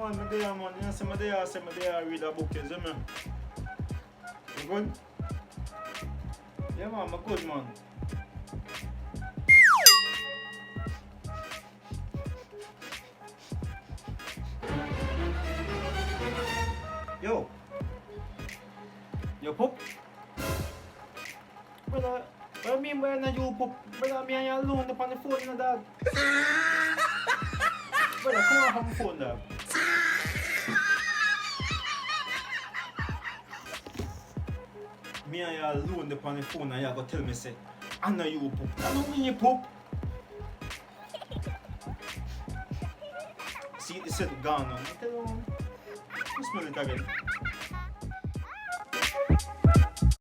man, me there, man. You see me there, read a book, you see me? You good? Yeah, man, I'm good, man. Yo. Yo, Pup. Brother, what I mean by na you, Pup? Brother, me and you alone upon the phone, na, dad. Brother, come on from the phone, dad. Me and you alone upon the phone and you go tell me, say, I know you, Pup. I know me, Pup. See, it said gone now. I tell you, you smell it again.